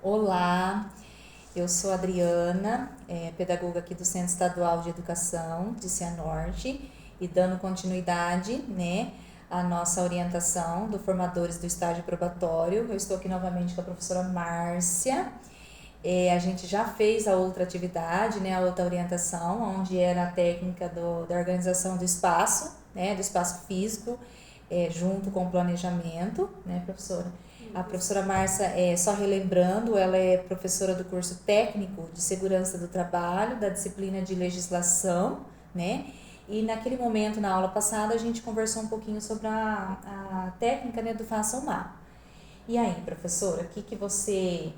Olá, eu sou a Adriana, pedagoga aqui do Centro Estadual de Educação de Cianorte e dando continuidade, né, à nossa orientação do formadores do estágio probatório. Eu estou aqui novamente com a professora Márcia. A gente já fez a outra atividade, né, a outra orientação, onde era a técnica da organização do espaço, né, do espaço físico, junto com o planejamento, né, professora? A professora Márcia, só relembrando, ela é professora do curso técnico de segurança do trabalho, da disciplina de legislação, né? E naquele momento, na aula passada, a gente conversou um pouquinho sobre a técnica, né, do faça o mapa. E aí, professora, o que você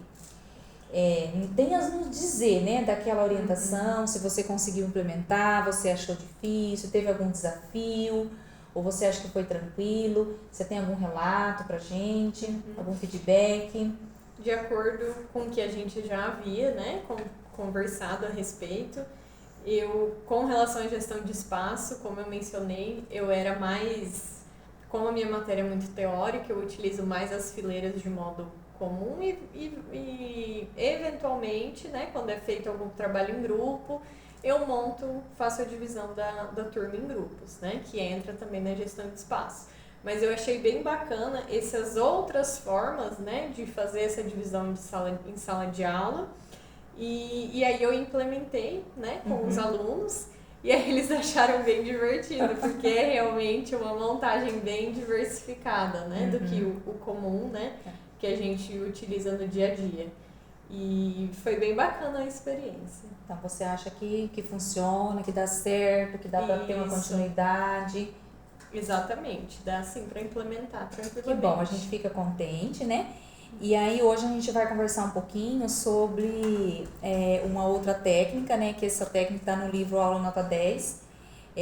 tem a nos dizer, né, daquela orientação, se você conseguiu implementar, você achou difícil, teve algum desafio, ou você acha que foi tranquilo? Você tem algum relato pra gente, algum feedback? De acordo com o que a gente já havia, né, conversado a respeito, com relação à gestão de espaço, como eu mencionei, eu era mais, como a minha matéria é muito teórica, eu utilizo mais as fileiras de modo comum e eventualmente, né, quando é feito algum trabalho em grupo, eu faço a divisão da turma em grupos, né, que entra também na gestão de espaço. Mas eu achei bem bacana essas outras formas, né, de fazer essa divisão em sala de aula. E aí eu implementei, né, com os alunos. E aí eles acharam bem divertido, porque é realmente uma montagem bem diversificada, né, do que o comum, né, que a gente utiliza no dia a dia. E foi bem bacana a experiência. Então, você acha que funciona, que dá certo, que dá para ter uma continuidade? Exatamente, dá sim para implementar tranquilamente. Que bom, a gente fica contente, né? E aí hoje a gente vai conversar um pouquinho sobre uma outra técnica, né? Que essa técnica está no livro Aula Nota 10.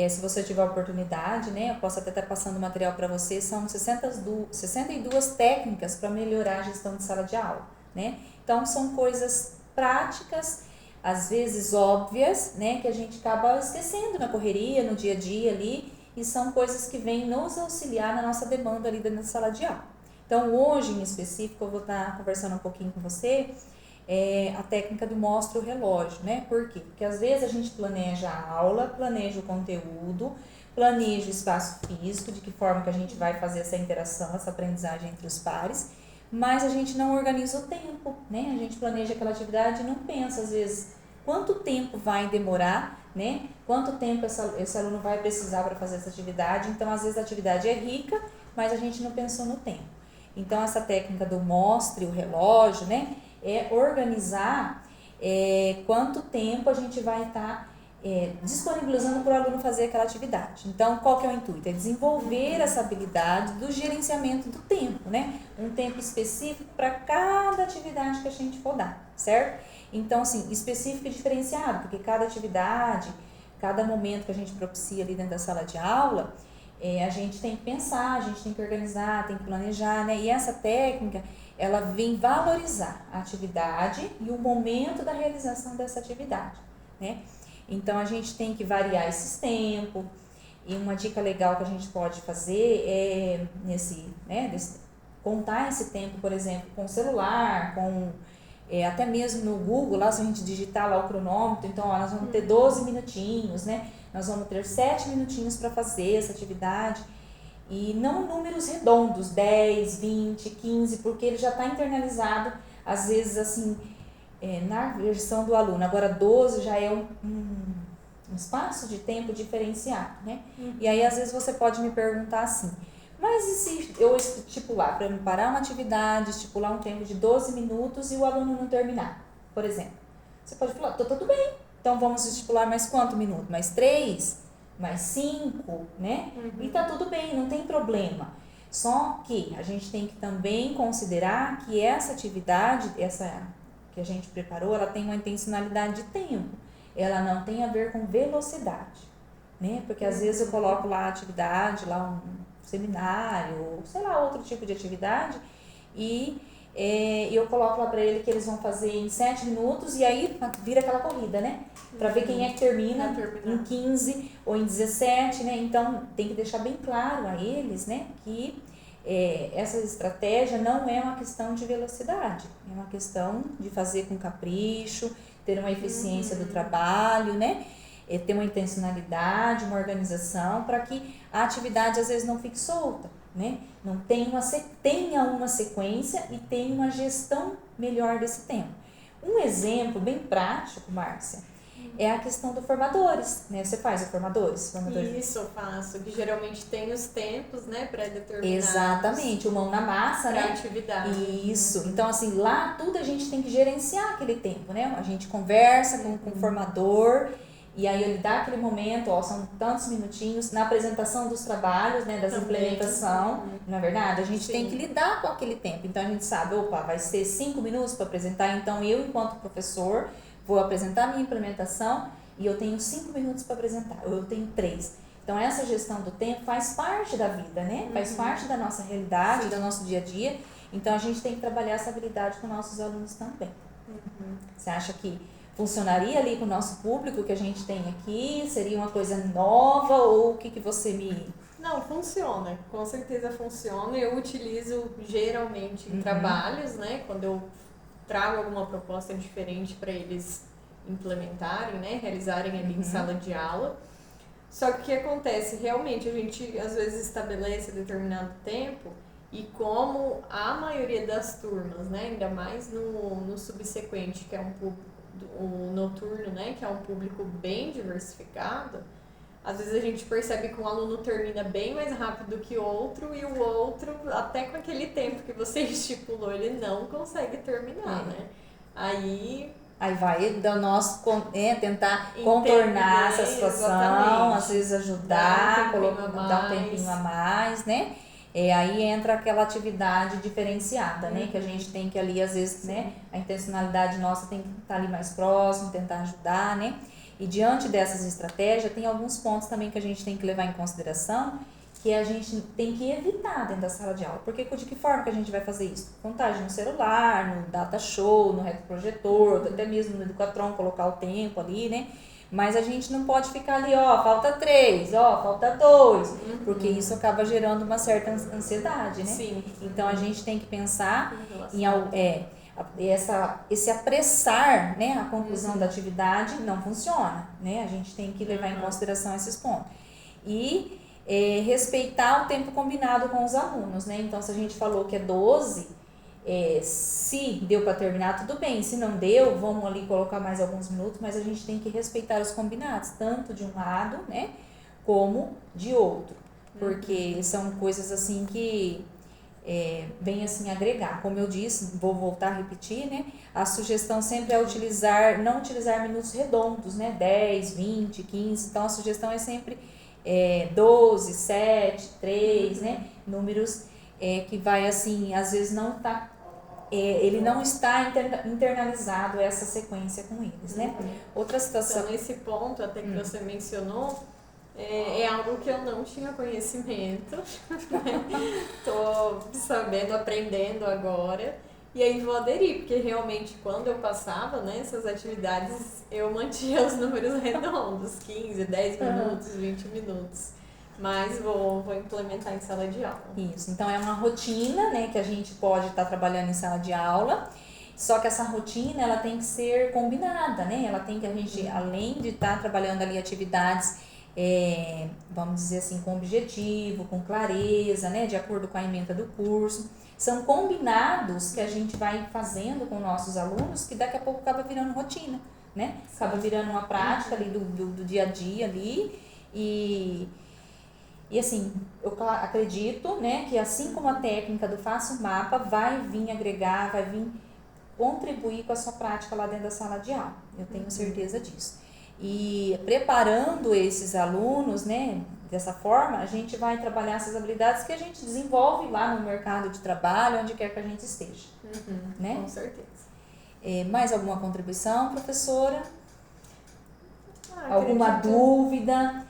Se você tiver a oportunidade, né? Eu posso até estar passando material para você. São 62 técnicas para melhorar a gestão de sala de aula, né? Então são coisas práticas, às vezes óbvias, né? Que a gente acaba esquecendo na correria, no dia a dia ali. E são coisas que vêm nos auxiliar na nossa demanda ali dentro da sala de aula. Então, hoje em específico, eu vou estar conversando um pouquinho com você a técnica do mostra o relógio, né? Por quê? Porque às vezes a gente planeja a aula, planeja o conteúdo, planeja o espaço físico, de que forma que a gente vai fazer essa interação, essa aprendizagem entre os pares, mas a gente não organiza o tempo, né? A gente planeja aquela atividade e não pensa, às vezes, quanto tempo vai demorar, né? Quanto tempo esse aluno vai precisar para fazer essa atividade. Então, às vezes a atividade é rica, mas a gente não pensou no tempo. Então, essa técnica do mostre o relógio, né? É organizar quanto tempo a gente vai estar disponibilizando para o aluno fazer aquela atividade. Então, qual que é o intuito? É desenvolver essa habilidade do gerenciamento do tempo, né? Um tempo específico para cada atividade que a gente for dar, certo? Então, assim, específico e diferenciado, porque cada atividade, cada momento que a gente propicia ali dentro da sala de aula, a gente tem que pensar, a gente tem que organizar, tem que planejar, né? E essa técnica, ela vem valorizar a atividade e o momento da realização dessa atividade, né? Então, a gente tem que variar esses tempos. E uma dica legal que a gente pode fazer é contar esse tempo, por exemplo, com o celular, com até mesmo no Google, lá se a gente digitar lá o cronômetro, então ó, nós vamos ter 12 minutinhos, né? Nós vamos ter 7 minutinhos para fazer essa atividade. E não números redondos, 10, 20, 15, porque ele já está internalizado, às vezes assim, na versão do aluno. Agora 12 já é um espaço de tempo diferenciado, né? E aí às vezes você pode me perguntar assim, mas e se eu estipular, para parar uma atividade, estipular um tempo de 12 minutos e o aluno não terminar, por exemplo? Você pode falar, tudo bem, então vamos estipular mais quanto minuto? Mais 3? Mais 5, né? E tá tudo bem, não tem problema. Só que a gente tem que também considerar que essa atividade, essa que a gente preparou, ela tem uma intencionalidade de tempo. Ela não tem a ver com velocidade, né? Porque às vezes eu coloco lá a atividade, lá um seminário, ou sei lá, outro tipo de atividade, e eu coloco lá para ele que eles vão fazer em 7 minutos e aí vira aquela corrida, né? Para ver quem é que termina em 15 ou em 17, né? Então tem que deixar bem claro a eles, né, que essa estratégia não é uma questão de velocidade, é uma questão de fazer com capricho, ter uma eficiência do trabalho, né? Ter uma intencionalidade, uma organização, para que a atividade às vezes não fique solta, né? Não tenha uma sequência e tenha uma gestão melhor desse tempo. Um exemplo bem prático, Márcia, é a questão dos formadores, né? Você faz os formadores? Isso, eu faço, que geralmente tem os tempos, né, pré-determinados. Exatamente, o mão na massa, pra né? atividade. Isso, então assim, lá tudo a gente tem que gerenciar aquele tempo, né? A gente conversa com o formador e aí ele dá aquele momento, ó, são tantos minutinhos, na apresentação dos trabalhos, né, das implementação, na verdade, a gente tem que lidar com aquele tempo, então a gente sabe, opa, vai ser 5 minutos para apresentar, então eu, enquanto professor, vou apresentar a minha implementação e eu tenho 5 minutos para apresentar, ou eu tenho 3. Então, essa gestão do tempo faz parte da vida, né? Faz parte da nossa realidade, do nosso dia a dia. Então, a gente tem que trabalhar essa habilidade com nossos alunos também. Você acha que funcionaria ali com o nosso público que a gente tem aqui? Seria uma coisa nova ou o que você me... Não, funciona. Com certeza funciona. Eu utilizo geralmente em trabalhos, né? Quando eu trago alguma proposta diferente para eles implementarem, né? Realizarem ali em sala de aula. Só que o que acontece? Realmente, a gente às vezes estabelece determinado tempo e como a maioria das turmas, né? Ainda mais no subsequente, que é o noturno, né? Que é um público bem diversificado, às vezes a gente percebe que um aluno termina bem mais rápido que o outro e o outro, até com aquele tempo que você estipulou, ele não consegue terminar, né? Aí vai do nosso tentar contornar essa situação, às vezes ajudar, dar um tempinho a mais, né? Aí entra aquela atividade diferenciada, né? Que a gente tem que ali, às vezes, né? A intencionalidade nossa tem que estar ali mais próximo, tentar ajudar, né? E diante dessas estratégias, tem alguns pontos também que a gente tem que levar em consideração, que a gente tem que evitar dentro da sala de aula. Porque de que forma que a gente vai fazer isso? Contagem no celular, no data show, no retroprojetor, até mesmo no Educatron, colocar o tempo ali, né? Mas a gente não pode ficar ali, ó, falta 3, ó, falta 2, porque isso acaba gerando uma certa ansiedade, né? Sim. Então a gente tem que pensar esse apressar, né, a conclusão da atividade não funciona, né? A gente tem que levar em consideração esses pontos. E respeitar o tempo combinado com os alunos, né? Então, se a gente falou que é 12, se deu para terminar, tudo bem. Se não deu, vamos ali colocar mais alguns minutos, mas a gente tem que respeitar os combinados, tanto de um lado, né, como de outro. Porque são coisas assim que vem assim agregar. Como eu disse, vou voltar a repetir, né? A sugestão sempre é não utilizar minutos redondos, né? 10, 20, 15. Então, a sugestão é sempre 12, 7, 3, né? Números que vai assim, às vezes não tá, ele não está internalizado essa sequência com eles, né? Outra situação... Então, nesse ponto, até que você mencionou, é algo que eu não tinha conhecimento, tô sabendo, aprendendo agora, e aí vou aderir, porque realmente quando eu passava, né, essas atividades, eu mantinha os números redondos, 15, 10 minutos, 20 minutos. Mas vou implementar em sala de aula. Isso, então é uma rotina, né, que a gente pode estar trabalhando em sala de aula, só que essa rotina, ela tem que ser combinada, né, ela tem que, a gente, além de estar trabalhando ali atividades, vamos dizer assim, com objetivo, com clareza, né, de acordo com a ementa do curso, são combinados que a gente vai fazendo com nossos alunos, que daqui a pouco acaba virando rotina, né, acaba virando uma prática ali do dia a dia ali, e assim, eu acredito, né, que assim como a técnica do Faça um Mapa vai vir agregar, vai vir contribuir com a sua prática lá dentro da sala de aula. Eu tenho certeza disso. E preparando esses alunos, né, dessa forma, a gente vai trabalhar essas habilidades que a gente desenvolve lá no mercado de trabalho, onde quer que a gente esteja. Né? Com certeza. Mais alguma contribuição, professora? Alguma dúvida?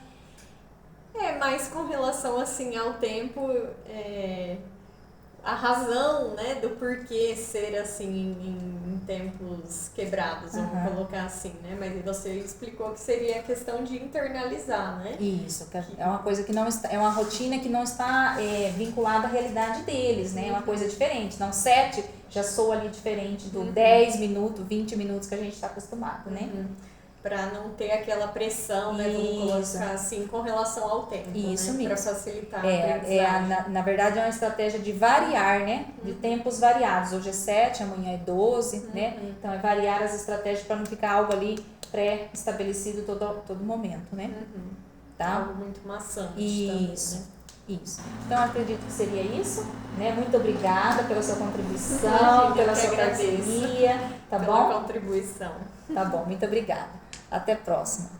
Mas com relação assim ao tempo, a razão, né, do porquê ser assim em tempos quebrados, vamos colocar assim, né? Mas você explicou que seria a questão de internalizar, né? Isso, é uma coisa que não está, é uma rotina que não está vinculada à realidade deles, né? É uma coisa diferente. Não, 7 já soa ali diferente do 10 minutos, 20 minutos que a gente está acostumado, né? Para não ter aquela pressão, né? Vamos colocar assim, com relação ao tempo. Isso né? mesmo. Para facilitar a aprendizagem. Na verdade, é uma estratégia de variar, né? De tempos variados. Hoje é 7, amanhã é 12, né? Então, é variar as estratégias para não ficar algo ali pré-estabelecido todo momento, né? Tá? Algo muito maçante Isso. também, né? Isso. Então, eu acredito que seria isso, né? Muito obrigada pela sua contribuição, Imagina, pela sua parceria, tá pela bom? contribuição. Tá bom, muito obrigada. Até a próxima.